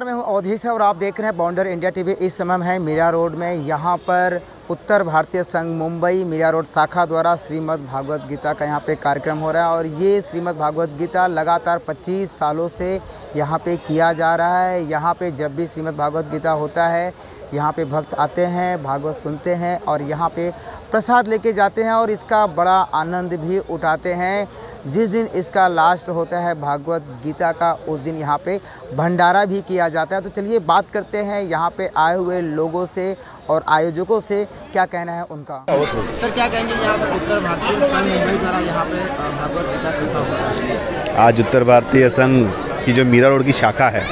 नमस्कार, मैं हूं अवधेश और आप देख रहे हैं बॉन्डर इंडिया टीवी। इस समय हम हैं मीरा रोड में। यहां पर उत्तर भारतीय संघ मुंबई मीरा रोड शाखा द्वारा श्रीमद् भागवत गीता का यहां पे कार्यक्रम हो रहा है और ये श्रीमद् भागवत गीता लगातार 25 सालों से यहां पे किया जा रहा है। यहां पे जब भी श्रीमद् भागवत गीता होता है, यहाँ पे भक्त आते हैं, भागवत सुनते हैं और यहाँ पे प्रसाद लेके जाते हैं और इसका बड़ा आनंद भी उठाते हैं। जिस दिन इसका लास्ट होता है भागवत गीता का, उस दिन यहाँ पे भंडारा भी किया जाता है। तो चलिए बात करते हैं यहाँ पे आए हुए लोगों से और आयोजकों से, क्या कहना है उनका। सर, क्या कहेंगे यहाँ पर उत्तर भारतीय संघ मुंबई द्वारा यहाँ पे भागवत गीता कथा हो रहा है? आज उत्तर भारतीय संघ की जो मीरा रोड की शाखा है,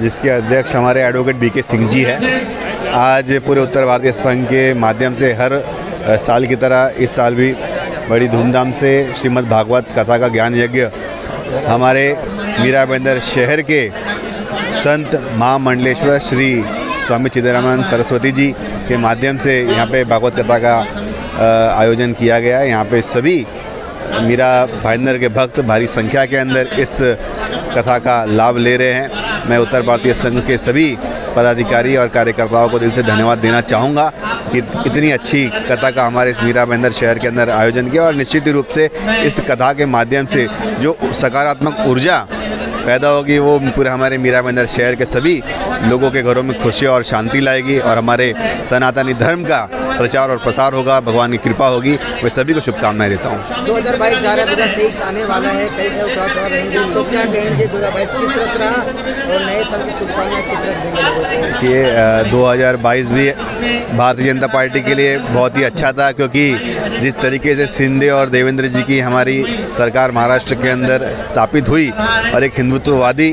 जिसके अध्यक्ष हमारे एडवोकेट बीके सिंह जी है, आज पूरे उत्तर भारतीय संघ के माध्यम से हर साल की तरह इस साल भी बड़ी धूमधाम से श्रीमद् भागवत कथा का ज्ञान यज्ञ हमारे मीरा बंदर शहर के संत महामंडलेश्वर श्री स्वामी चिदरामानंद सरस्वती जी के माध्यम से यहाँ पे भागवत कथा का आयोजन किया गया है। यहाँ पे सभी मीरा भाईंदर के भक्त भारी संख्या के अंदर इस कथा का लाभ ले रहे हैं। मैं उत्तर भारतीय संघ के सभी पदाधिकारी और कार्यकर्ताओं को दिल से धन्यवाद देना चाहूँगा कि इतनी अच्छी कथा का हमारे इस मीरा बंदर शहर के अंदर आयोजन किया और निश्चित रूप से इस कथा के माध्यम से जो सकारात्मक ऊर्जा पैदा होगी वो पूरे हमारे मीरा बंदर शहर के सभी लोगों के घरों में खुशी और शांति लाएगी और हमारे सनातनी धर्म का प्रचार और प्रसार होगा, भगवान की कृपा होगी। मैं सभी को शुभकामनाएं देता हूँ। 2022 जा रहा है, 2023 आने वाला है, कई सारे उतार-चढ़ाव रहेंगे, तो क्या कहेंगे 2022 किस तरह रहा और नए साल की शुभकामनाएं किस तरह देंगे लोगों को? देखिए, 2022 भी भारतीय जनता पार्टी के लिए बहुत ही अच्छा था, क्योंकि जिस तरीके से शिंदे और देवेंद्र जी की हमारी सरकार महाराष्ट्र के अंदर स्थापित हुई और एक हिंदुत्ववादी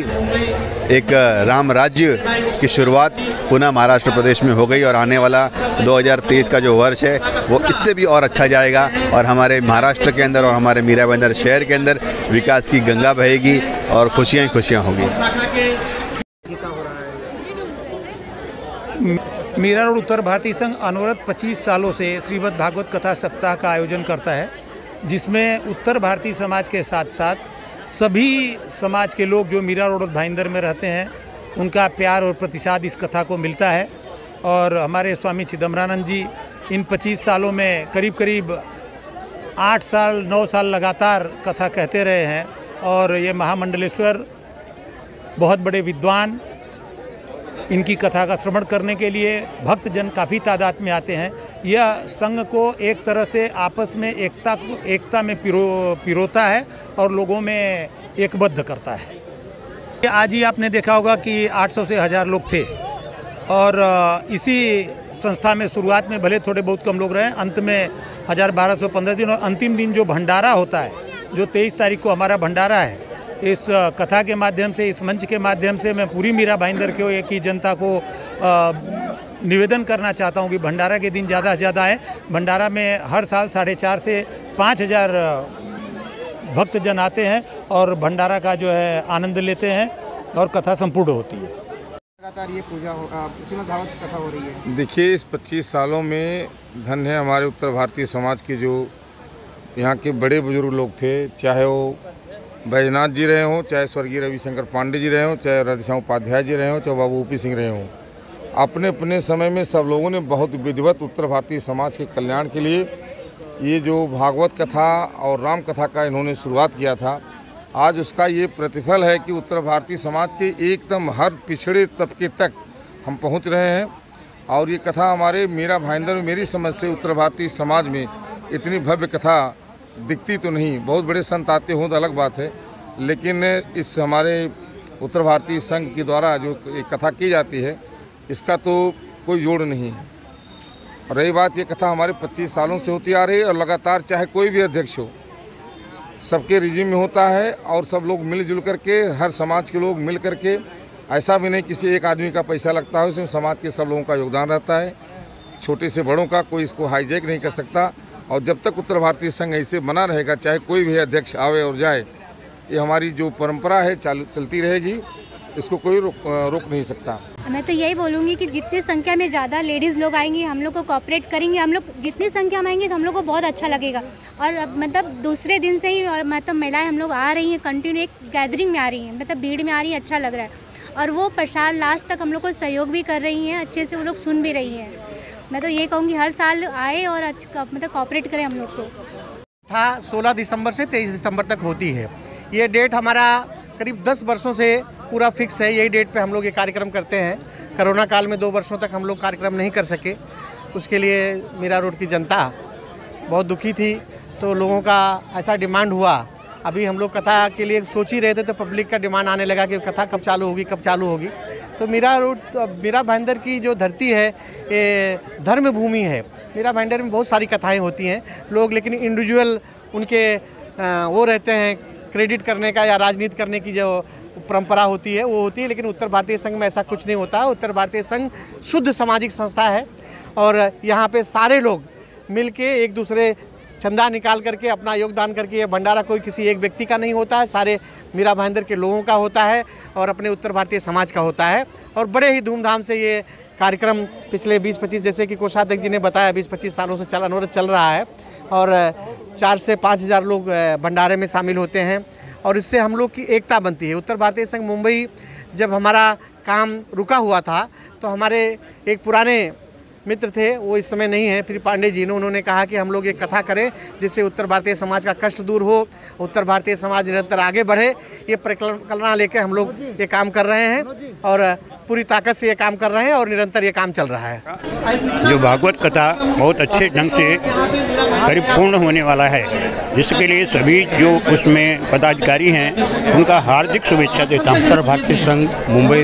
एक राम राज्य की शुरुआत पुनः महाराष्ट्र प्रदेश में हो गई और आने वाला 2023 का जो वर्ष है वो इससे भी और अच्छा जाएगा और हमारे महाराष्ट्र के अंदर और हमारे मीरा बंदर शहर के अंदर विकास की गंगा बहेगी और खुशियाँ ही खुशियाँ होगी। मीरा रोड उत्तर भारतीय संघ अनवरत 25 सालों से श्रीमद् भागवत कथा सप्ताह का आयोजन करता है, जिसमें उत्तर भारतीय समाज के साथ साथ सभी समाज के लोग जो मीरा रोड भाईंदर में रहते हैं, उनका प्यार और प्रतिसाद इस कथा को मिलता है। और हमारे स्वामी चिदम्बरानंद जी इन 25 सालों में करीब करीब 8 साल 9 साल लगातार कथा कहते रहे हैं और ये महामंडलेश्वर बहुत बड़े विद्वान, इनकी कथा का श्रवण करने के लिए भक्तजन काफ़ी तादाद में आते हैं। यह संघ को एक तरह से आपस में एकता में पिरोता है और लोगों में एकबद्ध करता है। आज ही आपने देखा होगा कि 800 से 1000 लोग थे और इसी संस्था में शुरुआत में भले थोड़े बहुत कम लोग रहे, अंत में 1215 दिन और अंतिम दिन जो भंडारा होता है, जो 23 तारीख को हमारा भंडारा है, इस कथा के माध्यम से, इस मंच के माध्यम से मैं पूरी मीरा भाईंदर की जनता को निवेदन करना चाहता हूं कि भंडारा के दिन ज़्यादा से ज़्यादा आए। भंडारा में हर साल 4,500 से 5,000 भक्तजन आते हैं और भंडारा का जो है आनंद लेते हैं और कथा संपूर्ण होती है। लगातार ये पूजा श्रीमद् भागवत कथा हो रही है। देखिए, इस 25 सालों में धन्य है हमारे उत्तर भारतीय समाज के जो यहाँ के बड़े बुजुर्ग लोग थे, चाहे वो बैजनाथ जी रहे हों, चाहे स्वर्गीय रविशंकर पांडे जी रहे हों, चाहे राधेश्याम उपाध्याय जी रहे हों, चाहे बाबू ऊपी सिंह रहे हों। अपने अपने समय में सब लोगों ने बहुत विधिवत उत्तर भारतीय समाज के कल्याण के लिए ये जो भागवत कथा और राम कथा का इन्होंने शुरुआत किया था, आज उसका ये प्रतिफल है कि उत्तर भारतीय समाज के एकदम हर पिछड़े तबके तक हम पहुँच रहे हैं। और ये कथा हमारे मीरा भाईंदर में मेरी समझ से उत्तर भारतीय समाज में इतनी भव्य कथा दिखती तो नहीं। बहुत बड़े संत आते हों तो अलग बात है, लेकिन इस हमारे उत्तर भारतीय संघ के द्वारा जो कथा की जाती है, इसका तो कोई जोड़ नहीं है। और रही बात, ये कथा हमारे 25 सालों से होती आ रही है और लगातार चाहे कोई भी अध्यक्ष हो, सबके रिजीम में होता है और सब लोग मिलजुल करके, हर समाज के लोग मिल करके, ऐसा भी नहीं किसी एक आदमी का पैसा लगता है, उसमें समाज के सब लोगों का योगदान रहता है, छोटे से बड़ों का, कोई इसको हाईजैक नहीं कर सकता। और जब तक उत्तर भारतीय संघ ऐसे बना रहेगा, चाहे कोई भी अध्यक्ष आवे और जाए, ये हमारी जो परंपरा है चलती रहेगी, इसको कोई रोक नहीं सकता। मैं तो यही बोलूँगी कि जितनी संख्या में ज़्यादा लेडीज़ लोग आएंगी, हम लोग को कोऑपरेट करेंगे, हम लोग जितनी संख्या में आएंगे तो हम लोग को बहुत अच्छा लगेगा। और मतलब दूसरे दिन से ही और मतलब महिलाएं हम लोग आ रही हैं, कंटिन्यू एक गैदरिंग में आ रही हैं, मतलब भीड़ में आ रही है, अच्छा लग रहा है। और वो प्रसाद लास्ट तक हम लोग को सहयोग भी कर रही हैं, अच्छे से वो लोग सुन भी रही हैं। मैं तो ये कहूँगी हर साल आए और मतलब कॉपरेट करें हम लोग को। था 16 दिसंबर से 23 दिसंबर तक होती है। ये डेट हमारा करीब 10 वर्षों से पूरा फिक्स है, यही डेट पे हम लोग ये कार्यक्रम करते हैं। कोरोना काल में 2 वर्षों तक हम लोग कार्यक्रम नहीं कर सके, उसके लिए मीरा रोड की जनता बहुत दुखी थी, तो लोगों का ऐसा डिमांड हुआ। अभी हम लोग कथा के लिए सोच ही रहे थे तो पब्लिक का डिमांड आने लगा कि कथा कब चालू होगी। तो मीरा रोड, मीरा भाईंदर की जो धरती है ये धर्म भूमि है। मीरा भाईंदर में बहुत सारी कथाएं होती हैं, लोग लेकिन इंडिविजुअल उनके वो रहते हैं क्रेडिट करने का या राजनीति करने की जो परंपरा होती है वो होती है, लेकिन उत्तर भारतीय संघ में ऐसा कुछ नहीं होता। उत्तर भारतीय संघ शुद्ध सामाजिक संस्था है और यहाँ पे सारे लोग मिलके एक दूसरे चंदा निकाल करके अपना योगदान करके, ये भंडारा कोई किसी एक व्यक्ति का नहीं होता है, सारे मीरा भाईंदर के लोगों का होता है और अपने उत्तर भारतीय समाज का होता है। और बड़े ही धूमधाम से ये कार्यक्रम पिछले 20-25, जैसे कि कोषाध्यक्ष जी ने बताया, 20-25 सालों से अनवरत चल रहा है और 4 से 5 हज़ार लोग भंडारे में शामिल होते हैं और इससे हम लोग की एकता बनती है। उत्तर भारतीय संघ मुंबई जब हमारा काम रुका हुआ था तो हमारे एक पुराने मित्र थे, वो इस समय नहीं है, फिर पांडे जी ने, उन्होंने कहा कि हम लोग एक कथा करें जिससे उत्तर भारतीय समाज का कष्ट दूर हो, उत्तर भारतीय समाज निरंतर आगे बढ़े। ये परिकल्पना लेकर हम लोग ये काम कर रहे हैं और पूरी ताकत से ये काम कर रहे हैं और निरंतर ये काम चल रहा है। जो भागवत कथा बहुत अच्छे ढंग से करीब पूर्ण होने वाला है, जिसके लिए सभी जो उसमें पदाधिकारी हैं उनका हार्दिक शुभेच्छा देता हूँ। उत्तर भारतीय संघ मुंबई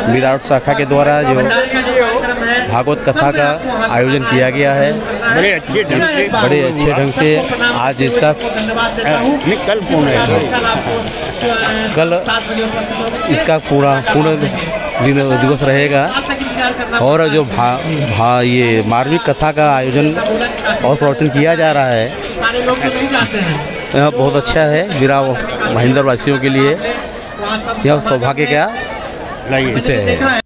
मीरा रोड शाखा के द्वारा जो भागवत कथा का आयोजन किया गया है, बड़े अच्छे ढंग से आज इसका कल पूर्ण है, कल इसका पूर्ण दिवस रहेगा और जो ये मार्मिक कथा का आयोजन और प्रवचन किया जा रहा है, यह बहुत अच्छा है। मीरा भाईंदर वासियों के लिए यह सौभाग्य का विषय है।